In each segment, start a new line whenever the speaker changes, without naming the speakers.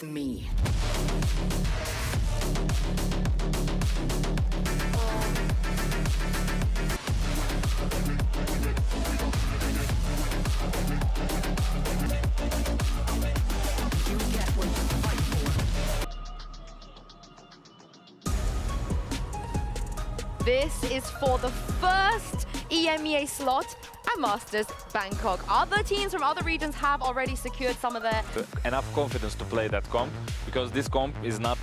with me.
This is for the first EMEA slot at Masters Bangkok. Other teams from other regions have already secured some of their...
Enough confidence to play that comp, because this comp is not,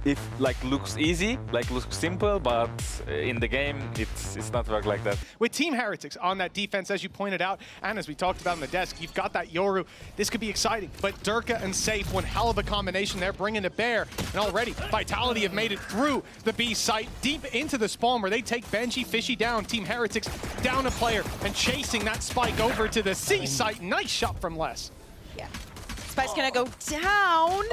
if like looks easy, like looks simple, but in the game it's not work like that.
With Team Heretics on that defense, as you pointed out, and as we talked about on the desk, you've got that Yoru. This could be exciting, but Durka and Safe, one hell of a combination they're bringing to bear. And already, Vitality have made it through the B site, deep into the spawn where they take Benji Fishy down. Team Heretics down a player and chasing that spike over to the C site. Nice shot from Les.
Yeah. Spike's gonna go down.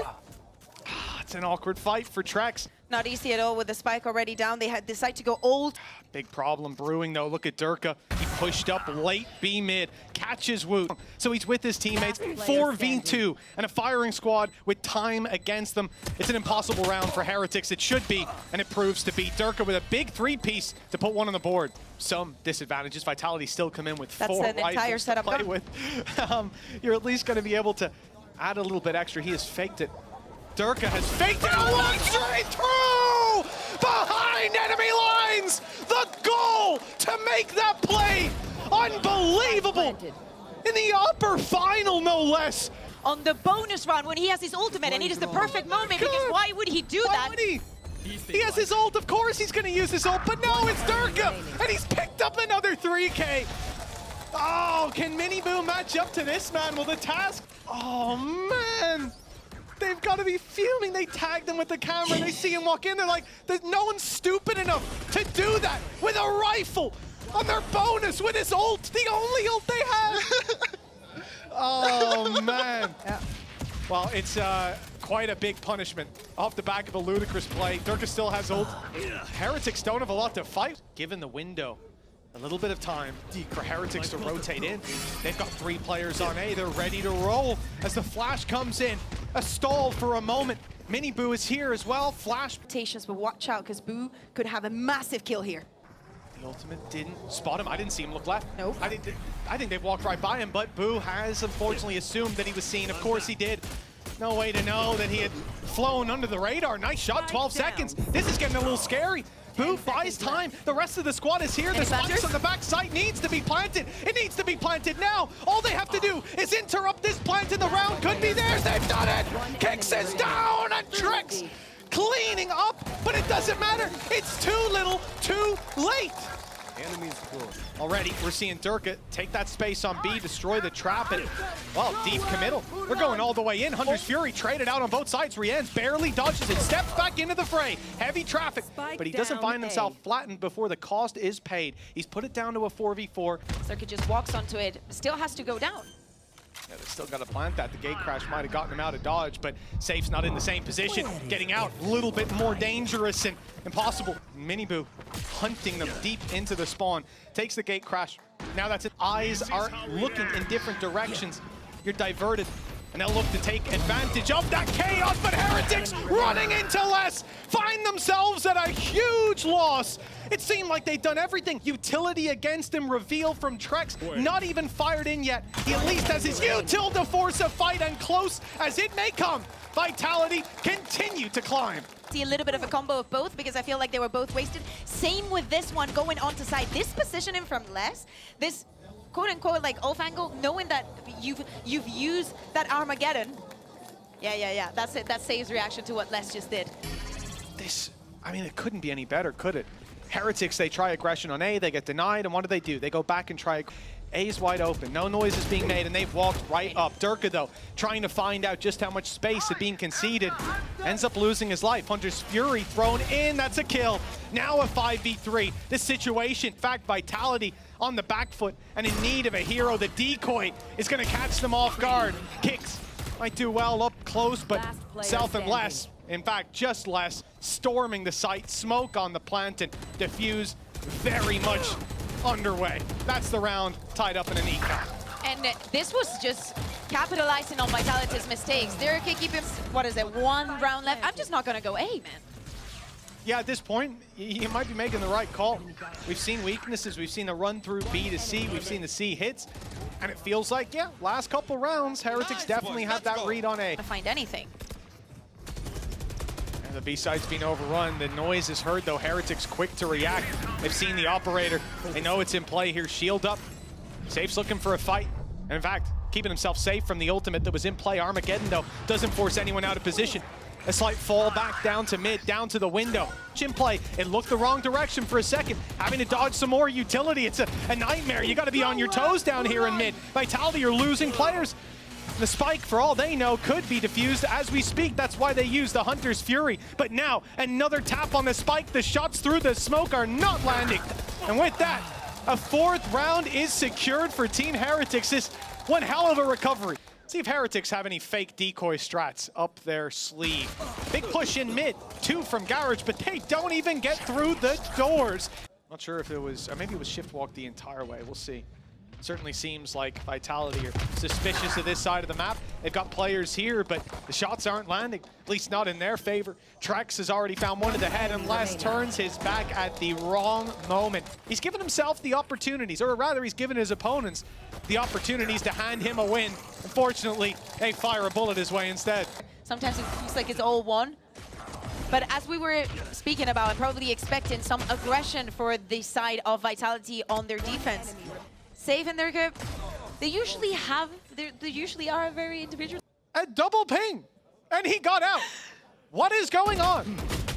It's an awkward fight for Trex.
Not easy at all with the spike already down. They had decided to go old.
Big problem brewing though. Look at Durka. He pushed up late B mid, catches Woot. So he's with his teammates. 4v2 and a firing squad with time against them. It's an impossible round for Heretics. It should be, and it proves to be. Durka with a big three-piece to put one on the board. Some disadvantages. Vitality still come in with four
That's an entire
rifles
setup
to play with. You're at least going to be able to add a little bit extra. He has faked it. Durka has faked it a long straight through! Behind enemy lines! The goal to make that play! Unbelievable! In the upper final, no less!
On the bonus round when he has his ultimate, and it is the perfect moment, because why would he do that?
He has his ult, of course he's going to use his ult, but no, it's Durka! And he's picked up another 3K! Oh, can Miniboo match up to this, man? Will the task... Oh, man! They've got to be fuming. They tagged him with the camera and they see him walk in. They're like, no one's stupid enough to do that with a rifle on their bonus with his ult, the only ult they have. Oh, man. Yeah. Well, it's quite a big punishment off the back of a ludicrous play. Durka still has ult. Heretics don't have a lot to fight. Given the window, a little bit of time for Heretics to rotate in. They've got 3 players on A. They're ready to roll as the flash comes in. A stall for a moment. Mini Boo is here as well. Flash.
But watch out, because Boo could have a massive kill here.
The ultimate didn't spot him. I didn't see him look left.
Nope.
I think they've walked right by him, but Boo has unfortunately assumed that he was seen. Of course he did. No way to know that he had flown under the radar. Nice shot, 12 seconds. This is getting a little scary. Boo buys time. The rest of the squad is here. The spikes on the back side needs to be planted. It needs to be planted now. All they have to do is interrupt this plant and the round could be theirs. They've done it. Kicks is down and Trex cleaning up, but it doesn't matter. It's too little, too late.
Enemies close.
Already, we're seeing Durka take that space on B, destroy the trap, and, well, deep committal. They're going all the way in. Hunter's Fury traded out on both sides. Rienz barely dodges it, steps back into the fray. Heavy traffic, but he doesn't find himself flattened before the cost is paid. He's put it down to a 4v4.
Circuit just walks onto it, still has to go down.
Yeah, they still got to plant that. The gate crash might have gotten him out of dodge, but Safe's not in the same position. Getting out, a little bit more dangerous and impossible. Miniboo hunting them deep into the spawn. Takes the gate crash. Now that's it. Eyes are looking in different directions. You're diverted. And they'll look to take advantage of that chaos, but Heretics running into Les find themselves at a huge loss. It seemed like they'd done everything. Utility against him, reveal from Trex, not even fired in yet. He at least has his util to force a fight, and close as it may come, Vitality continue to climb.
See a little bit of a combo of both, because I feel like they were both wasted. Same with this one going onto side. This positioning from Les, this quote-unquote like off angle, knowing that you've used that Armageddon. Yeah. That's it. That's Save's reaction to what Les just did.
This, I mean, it couldn't be any better, could it? Heretics, they try aggression on A, they get denied, and what do? They go back and try. A's wide open, no noise is being made, and they've walked right up. Durka, though, trying to find out just how much space had been conceded. Ends up losing his life. Hunter's Fury thrown in, that's a kill. Now a 5v3. This situation, in fact, Vitality on the back foot and in need of a hero. The decoy is going to catch them off guard. Kicks might do well up close, but Self and Les, in fact, just Les, storming the site. Smoke on the plant and defuse very much underway. That's the round tied up in a neat count.
And this was just capitalizing on Vitality's mistakes. They're keeping, what is it, 1 round left? I'm just not going to go A, man.
Yeah, at this point, you might be making the right call. We've seen weaknesses. We've seen the run through B to C. We've seen the C hits. And it feels like, yeah, last couple rounds, Heretics definitely have that read on A.
To find anything.
And the B side's been overrun. The noise is heard, though. Heretics quick to react. They've seen the operator. They know it's in play here. Shield up. Safe's looking for a fight. And in fact, keeping himself safe from the ultimate that was in play. Armageddon, though, doesn't force anyone out of position. A slight fall back down to mid, down to the window. Chin play, it looked the wrong direction for a second. Having to dodge some more utility, it's a nightmare. You gotta be on your toes down here in mid. Vitality are losing players. The spike, for all they know, could be defused as we speak. That's why they use the Hunter's Fury. But now, another tap on the spike. The shots through the smoke are not landing. And with that, a 4th round is secured for Team Heretics. This one hell of a recovery. See if Heretics have any fake decoy strats up their sleeve. Big push in mid, 2 from Garage, but they don't even get through the doors. Not sure if it was, or maybe it was shift walk the entire way. We'll see. Certainly seems like Vitality are suspicious of this side of the map. They've got players here, but the shots aren't landing, at least not in their favor. Trex has already found one to the head and Les turns his back at the wrong moment. He's given himself the opportunities, or rather he's given his opponents the opportunities to hand him a win. Unfortunately, they fire a bullet his way instead.
Sometimes it feels like it's all won. But as we were speaking about, I'm probably expecting some aggression for the side of Vitality on their defense. Safe and Durka, they usually are very individual.
A double ping, and he got out. What is going on?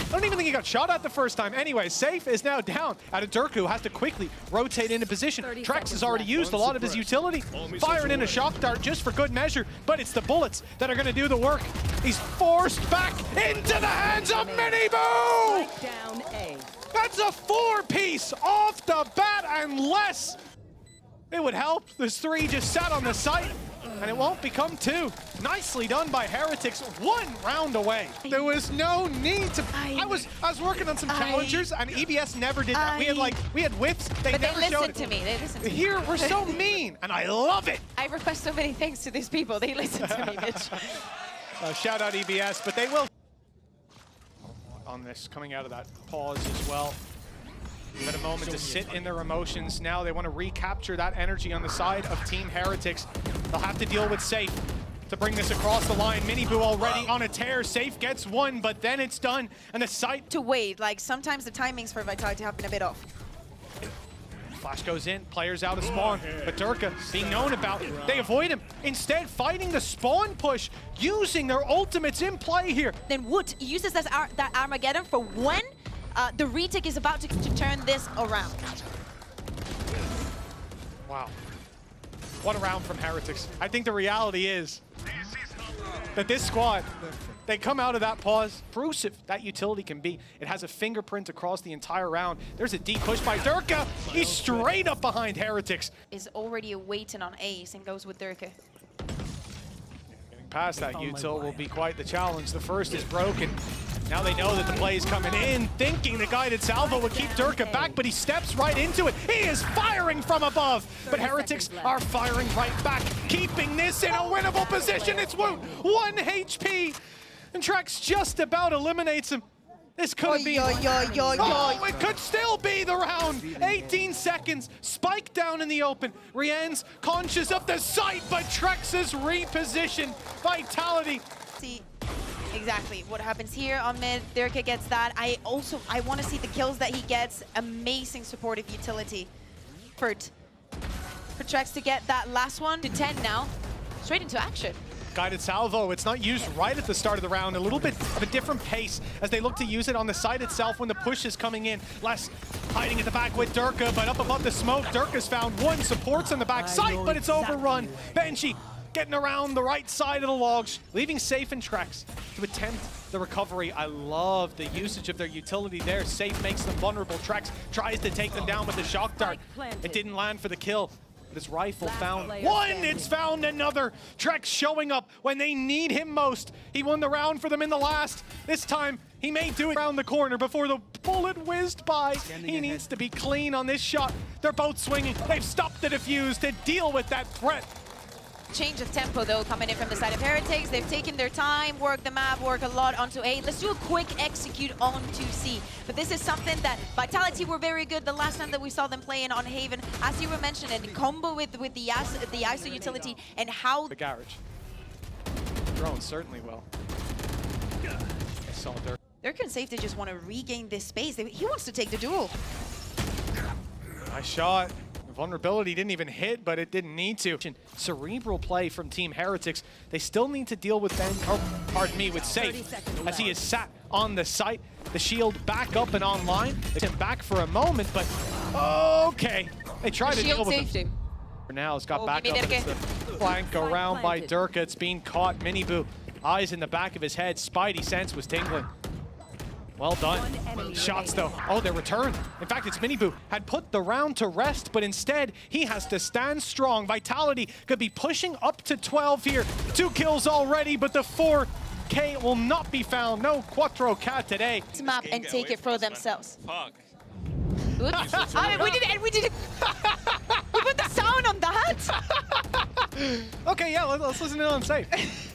I don't even think he got shot at the first time. Anyway, Safe is now down. Durka, who has to quickly rotate into position. Trex has already used a lot of his utility, firing in a shock dart just for good measure, but it's the bullets that are going to do the work. He's forced back into the hands of Miniboo! That's a 4-piece off the bat and less. It would help. There's 3 just sat on the site, and it won't become 2. Nicely done by Heretics. 1 round away. There was no need to. I was working on some challengers, and EBS never did that. We had whips. They never showed it.
They listened to me. They listened to me.
Here we're so mean, and I love it.
I request so many things to these people. They listen to me, bitch.
Shout out EBS, but they will on this coming out of that pause as well. Give it a moment to sit in their emotions. Now they want to recapture that energy on the side of Team Heretics. They'll have to deal with Safe to bring this across the line. Miniboo already on a tear. Safe gets 1, but then it's done. And the site
to wait, like sometimes the timings for Vitality have been a bit off.
Flash goes in, players out of spawn, but Durka being known about, they avoid him. Instead, fighting the spawn push, using their ultimates in play here.
Then Wood uses that Armageddon for when the retake is about to turn this around.
Wow. What a round from Heretics. I think the reality is that this squad, they come out of that pause, Bruce, if that utility can be. It has a fingerprint across the entire round. There's a deep push by Durka. He's straight up behind Heretics.
Is already waiting on Ace and goes with Durka.
Getting past that util will be quite the challenge. The first is broken. Now they know that the play is coming in, thinking the guided salvo would keep Durka back, but he steps right into it. He is firing from above, but Heretics are firing right back, keeping this in a winnable position. It's Woot, 1 HP, and Trex just about eliminates him. This could be, oh, it could still be the round. 18 seconds, spike down in the open. Rien's conscious of the site, but Trex is repositioned. Vitality.
See exactly what happens here on mid. Durka gets that. I want to see the kills that he gets. Amazing supportive utility for Trex to get that last one to 10 now. Straight into action.
Guided salvo, it's not used right at the start of the round. A little bit of a different pace as they look to use it on the side itself when the push is coming in. Les hiding at the back with Durka, but up above the smoke, Durka's found 1, supports on the back side, but it's overrun. Benji getting around the right side of the logs, leaving Safe and Trex to attempt the recovery. I love the usage of their utility there. Safe makes them vulnerable. Trex tries to take them down with the shock dart. It didn't land for the kill. This rifle found 1, it's found another. Trex showing up when they need him most. He won the round for them in the last. This time, He may do it around the corner before the bullet whizzed by. He needs to be clean on this shot. They're both swinging. They've stopped the defuse to deal with that threat.
Change of tempo, though, coming in from the side of Heretics. They've taken their time, work the map, work a lot onto A. Let's do a quick execute onto C. But this is something that Vitality were very good the last time that we saw them playing on Haven. As you were mentioning, combo with the ISO utility and how...
The garage. Drone certainly will. I saw Dirk.
Dirk and Safety just want to regain this space. He wants to take the duel.
Nice shot. Vulnerability didn't even hit, but it didn't need to. Cerebral play from Team Heretics. They still need to deal with with Safe, as he is sat on the site. The shield back up and online. It's him back for a moment, but okay. They try to deal with him. For now, it's got back up. It's the flank around by Durka. It's being caught. Miniboo, eyes in the back of his head. Spidey sense was tingling. Well done. Shots though. Oh, their return. In fact, it's Miniboo had put the round to rest, but instead he has to stand strong. Vitality could be pushing up to 12 here. 2 kills already, but the 4K will not be found. No Quattro Cat today.
Map and take it for themselves.
Fuck.
Oops. We did it. We put the sound on that.
Okay, yeah, let's listen in on Safe.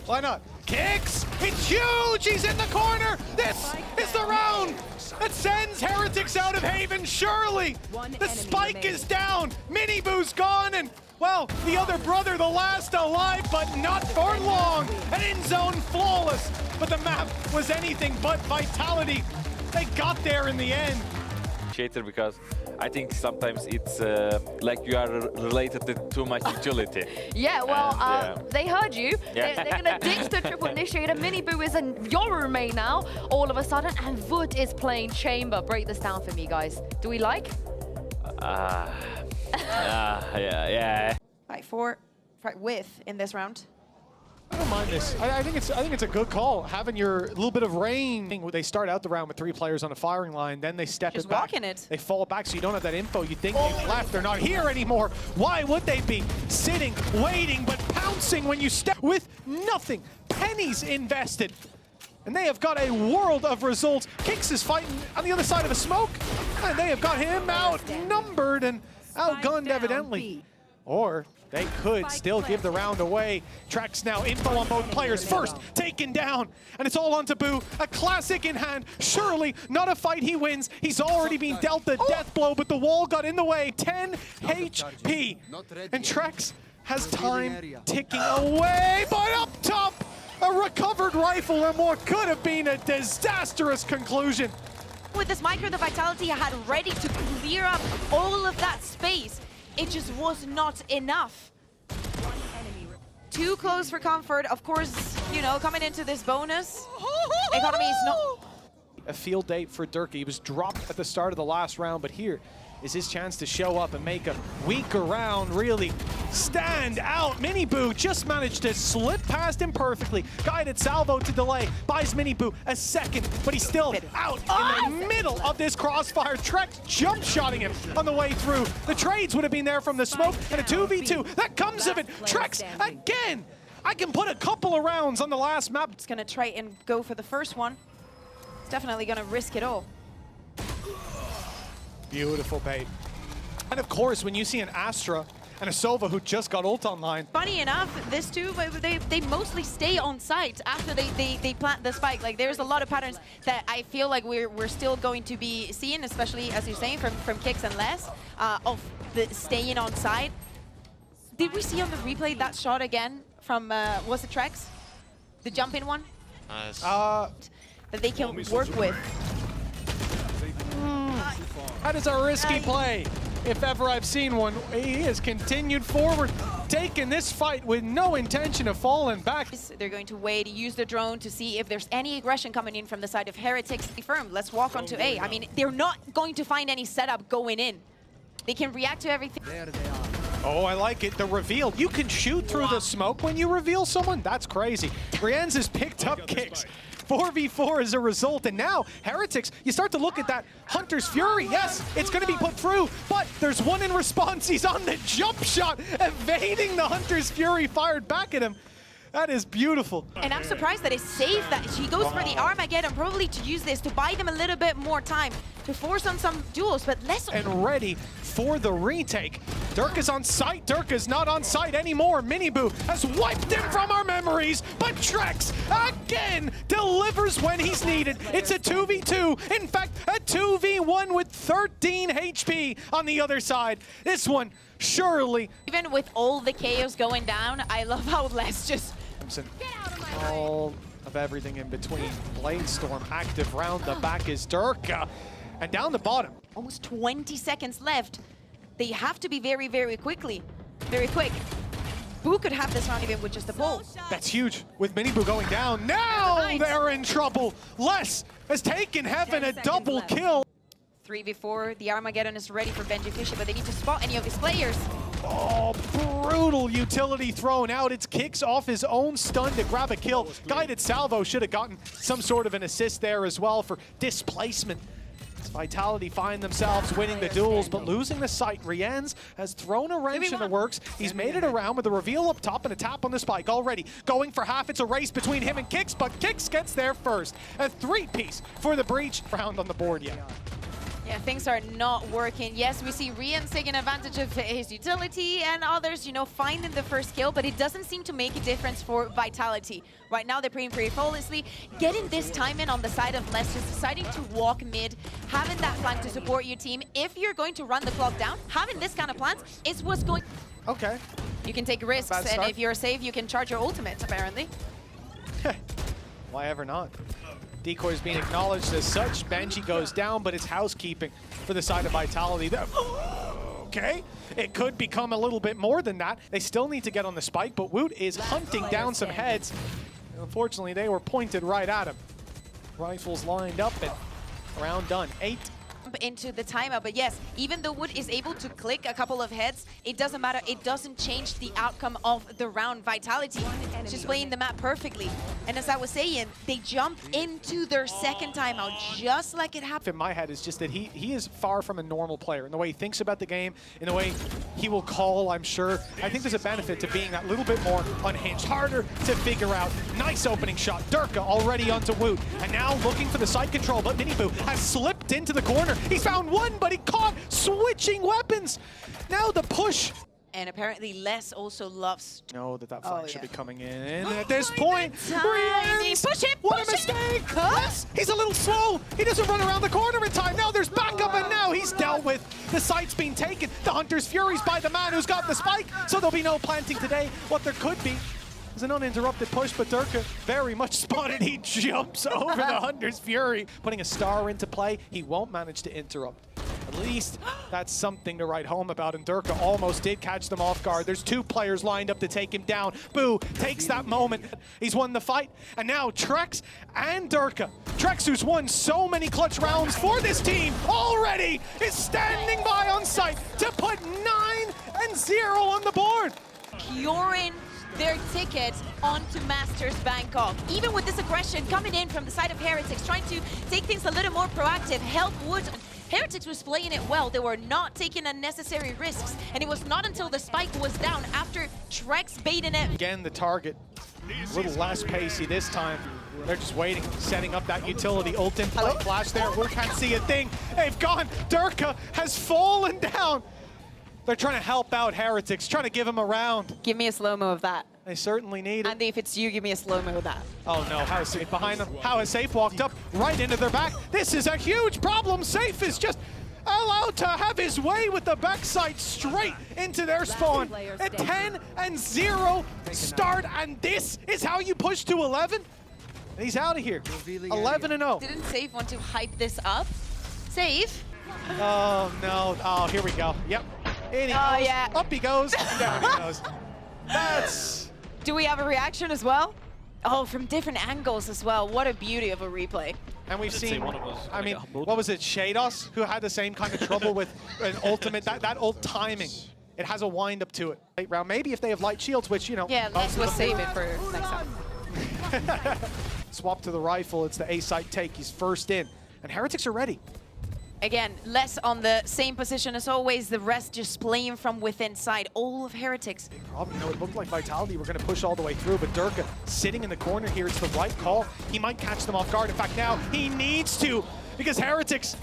Why not? Kicks! It's huge! He's in the corner! This is the round that sends Heretics out of Haven, surely! The spike is down! Miniboo's gone, and, well, the other brother, the last alive, but not for long! An in-zone flawless, but the map was anything but Vitality. They got there in the end.
Because I think sometimes it's like you are related to too much utility.
Yeah, well,
And,
they heard you.
Yeah.
They're going to ditch the triple initiator. Miniboo is a Yoru main now, all of a sudden, and VUT is playing Chamber. Break this down for me, guys. Do we like?
Yeah.
Fight with in this round.
I don't mind this. I think it's a good call. Having your little bit of rain. They start out the round with 3 players on a firing line, then they step
Just
it back.
walking it.
They fall back, so you don't have that info. You think they've left. They're not here anymore. Why would they be sitting, waiting, but pouncing when you step with nothing? Pennies invested. And they have got a world of results. Kicks is fighting on the other side of a smoke, and they have got him outnumbered and outgunned, evidently. Or they could still give the round away. Trex now info on both players. First taken down, and it's all on Taboo. A classic in hand. Surely not a fight he wins. He's already been dealt the death blow, but the wall got in the way. 10 HP, and Trex has time ticking away. But up top, a recovered rifle and what could have been a disastrous conclusion.
With this micro, the Vitality had ready to clear up all of that space. It just was not enough. Too close for comfort. Of course, you know, coming into this bonus, economy is not...
A field date for Durka. He was dropped at the start of the last round, but here is his chance to show up and make a weaker round really stand out. Miniboo just managed to slip past him perfectly. Guided salvo to delay, buys Miniboo a second, but he's still out in the middle of this crossfire. Trex jump shotting him on the way through. The trades would have been there from the smoke, and a 2v2 that comes of it. Trex again. I can put a couple of rounds on the last map.
It's gonna try and go for the first one. It's definitely gonna risk it all.
Beautiful bait. And of course, when you see an Astra and a Sova who just got ult online.
Funny enough, this too, they mostly stay on site after they plant the spike. Like, there's a lot of patterns that I feel like we're still going to be seeing, especially, as you're saying, from Kicks and Les, of the staying on site. Did we see on the replay that shot again from, was it Trex? The jump-in one? That they can work with.
That is a risky play, if ever I've seen one. He has continued forward, taking this fight with no intention of falling back.
They're going to wait, use the drone to see if there's any aggression coming in from the side of Heretics. Confirmed, let's walk onto A. I mean, they're not going to find any setup going in. They can react to everything.
There they are.
Oh, I like it. The reveal. You can shoot through the smoke when you reveal someone? That's crazy. Rienz has picked up Kicks. 4v4 as a result, and now Heretics, you start to look at that Hunter's Fury. Yes, it's going to be put through, but there's one in response. He's on the jump shot, evading the Hunter's Fury fired back at him. That is beautiful.
And I'm surprised that it's safe that she goes for the Armageddon, probably to use this to buy them a little bit more time to force on some duels, but less.
And ready for the retake. Durka's on site. Durka's not on site anymore. Miniboo has wiped him from our memories, but Trex again delivers when he's needed. It's a 2v2. In fact, a 2v1 with 13 HP on the other side. This one, surely.
Even with all the chaos going down, I love how Les just...
All of everything in between. Bladestorm active round the back is Durka. And down the bottom.
Almost 20 seconds left. They have to be very, very quick. Boo could have this round even with just a pull.
That's huge. With Miniboo going down, now they're in trouble. Les has taken Heaven a double kill.
3v4, the Armageddon is ready for Benji Fisher, but they need to spot any of his players.
Oh, brutal utility thrown out. It's Kicks off his own stun to grab a kill. Guided Salvo should have gotten some sort of an assist there as well for displacement. Vitality find themselves winning the duels, but losing the sight. Rienz has thrown a wrench in the works. He's made it around with a reveal up top and a tap on the spike already. Going for half, it's a race between him and Kicks, but Kicks gets there first. A three-piece for the breach. Round on the board yet.
Yeah, things are not working. Yes, we see Rienz taking advantage of his utility and others, you know, finding the first kill, but it doesn't seem to make a difference for Vitality. Right now, they're playing pretty flawlessly. Getting this time in on the side of Leicester, deciding to walk mid, having that flank to support your team. If you're going to run the clock down, having this kind of plans is what's going...
Okay.
You can take risks, and if you're safe, you can charge your ultimate, apparently.
Why ever not? Decoy is being acknowledged as such. Benji goes down, but it's housekeeping for the side of Vitality. Okay, it could become a little bit more than that. They still need to get on the spike, but Woot is hunting down some heads. Unfortunately, they were pointed right at him. Rifles lined up and round done. 8.
Into the timeout, but yes, even though Wood is able to click a couple of heads, it doesn't matter. It doesn't change the outcome of the round. Vitality just playing the map perfectly. And as I was saying, they jump into their second timeout just like it happened.
In my head is just that he is far from a normal player in the way he thinks about the game, in the way he will call, I'm sure. I think there's a benefit to being that little bit more unhinged, harder to figure out. Nice opening shot. Durka already onto Woot, and now looking for the side control, but Miniboo has slipped into the corner. He's found one, but he caught switching weapons. Now the push.
And apparently Les also loves...
Know that flag should be coming in. At this point, Rienz,
push him!
What a mistake! Les, he's a little slow. He doesn't run around the corner in time. Now there's backup, and now he's dealt with. The site's being taken. The Hunter's Fury's by the man who's got the spike, so there'll be no planting today. What there could be is an uninterrupted push, but Durka very much spotted. He jumps over the Hunter's Fury. Putting a star into play, he won't manage to interrupt. At least that's something to write home about, and Durka almost did catch them off guard. There's 2 players lined up to take him down. Boo takes that moment. He's won the fight, and now Trex and Durka. Trex, who's won so many clutch rounds for this team already, is standing by on site to put 9-0 on the board.
Curing their ticket onto Masters Bangkok. Even with this aggression coming in from the side of Heretics, trying to take things a little more proactive, help Wood. Heretics was playing it well. They were not taking unnecessary risks, and it was not until the spike was down after Trex baiting it.
Again, the target, a little less pacey this time. They're just waiting, setting up that utility. Ult in play, flash there. Wood can't see a thing. They've gone. Durka has fallen down. They're trying to help out Heretics, trying to give him a round.
Give me a slow-mo of that.
They certainly need it.
And if it's you, give me a slow-mo of that.
Oh no, how is Safe behind them? How has Safe walked up right into their back? This is a huge problem. Safe is just allowed to have his way with the backside straight into their spawn. A 10-0 start, and this is how you push to 11? And he's out of here. 11-0.
Didn't Safe want to hype this up? Safe?
Oh no. Oh, here we go. Yep. In he goes.
Yeah.
Up he goes. Down he goes. That's...
Do we have a reaction as well? Oh, from different angles as well. What a beauty of a replay.
And we've seen, I mean, what was it, Shados, who had the same kind of trouble with an ultimate, that ult timing. It has a wind up to it. Late round, maybe if they have light shields, which, you know.
Yeah, let's save it for next time.
Swap to the rifle, it's the A site take, he's first in. And Heretics are ready.
Again, less on the same position as always, the rest just playing from within side. All of Heretics.
Probably, you know, it looked like Vitality were going to push all the way through, but Durka sitting in the corner here, it's the right call. He might catch them off guard. In fact, now he needs to, because Heretics,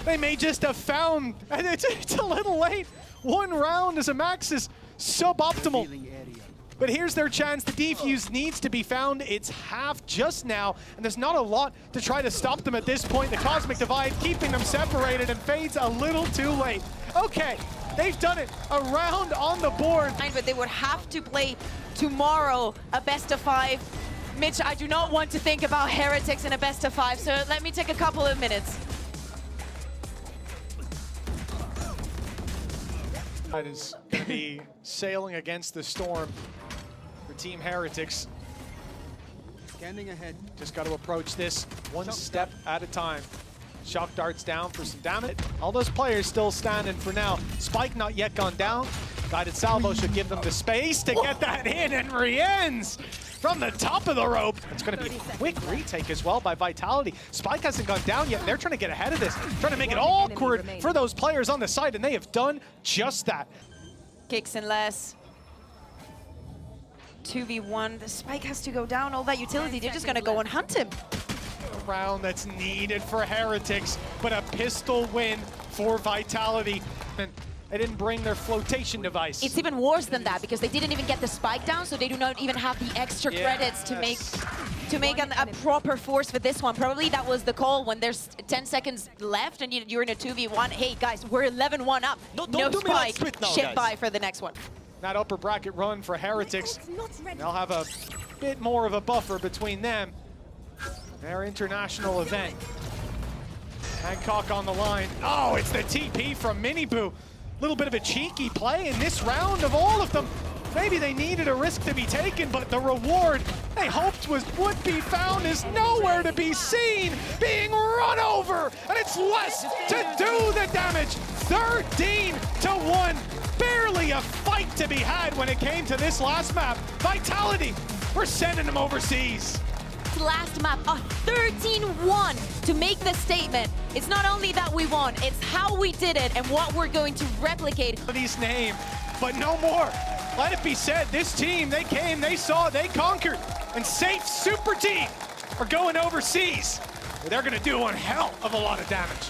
they may just have found, and it's a little late. One round as a max is suboptimal. But here's their chance. The defuse needs to be found. It's half just now, and there's not a lot to try to stop them at this point. The Cosmic Divide keeping them separated, and Fade's a little too late. Okay, they've done it. A round on the board.
But they would have to play tomorrow a best of 5. Mitch, I do not want to think about Heretics in a best of 5, so let me take a couple of minutes.
That is going to be sailing against the storm for Team Heretics.
Scanning ahead.
Just got to approach this one step at a time. Shock darts down for some damage. All those players still standing for now. Spike not yet gone down. Guided salvo should give them the space to get that in, and Rien's from the top of the rope. It's going to be a quick retake as well by Vitality. Spike hasn't gone down yet, and they're trying to get ahead of this, trying to make it awkward for those players on the side, and they have done just that.
Kicks and less. 2v1, the Spike has to go down. All that utility, they're just going to go and hunt him.
A round that's needed for Heretics, but a pistol win for Vitality. And they didn't bring their flotation device.
It's even worse than that because they didn't even get the Spike down, so they do not even have the extra credits to make a proper force for this one. Probably that was the call when there's 10 seconds left and you're in a 2v1. Hey guys, we're 11-1 up. No Spike. Shit by for the next one.
That upper bracket run for Heretics, they'll have a bit more of a buffer between them. Their international event. Hancock on the line. Oh, it's the TP from Miniboo. Little bit of a cheeky play in this round of all of them. Maybe they needed a risk to be taken, but the reward they hoped would be found is nowhere to be seen. Being run over, and it's less to do the damage. 13-1. Barely a fight to be had when it came to this last map. Vitality, we're sending them overseas.
Last map, a 13-1 to make the statement. It's not only that we won, it's how we did it and what we're going to replicate.
These name, but no more. Let it be said, this team, they came, they saw, they conquered. And Safe Super Team are going overseas, where they're gonna do one hell of a lot of damage.